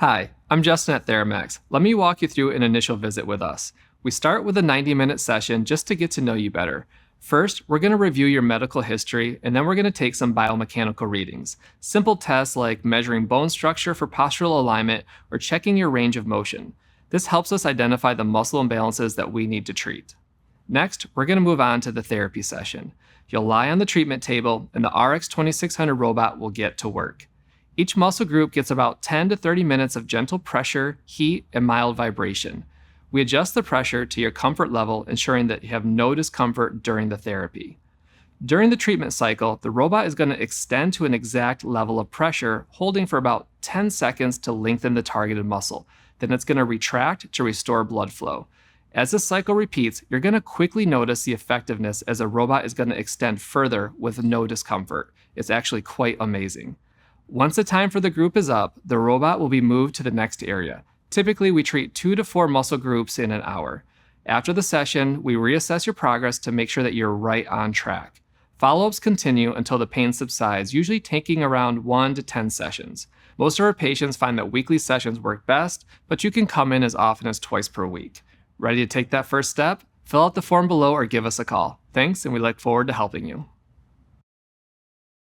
Hi, I'm Justin at TheraMax. Let me walk you through an initial visit with us. We start with a 90-minute session just to get to know you better. First, we're going to review your medical history, and then we're going to take some biomechanical readings. Simple tests like measuring bone structure for postural alignment or checking your range of motion. This helps us identify the muscle imbalances that we need to treat. Next, we're going to move on to the therapy session. You'll lie on the treatment table, and the RX2600 robot will get to work. Each muscle group gets about 10 to 30 minutes of gentle pressure, heat, and mild vibration. We adjust the pressure to your comfort level, ensuring that you have no discomfort during the therapy. During the treatment cycle, the robot is going to extend to an exact level of pressure, holding for about 10 seconds to lengthen the targeted muscle. Then it's going to retract to restore blood flow. As this cycle repeats, you're going to quickly notice the effectiveness as the robot is going to extend further with no discomfort. It's actually quite amazing. Once the time for the group is up, the robot will be moved to the next area. Typically, we treat 2 to 4 muscle groups in an hour. After the session, we reassess your progress to make sure that you're right on track. Follow-ups continue until the pain subsides, usually taking around 1 to 10 sessions. Most of our patients find that weekly sessions work best, but you can come in as often as twice per week. Ready to take that first step? Fill out the form below or give us a call. Thanks, and we look forward to helping you.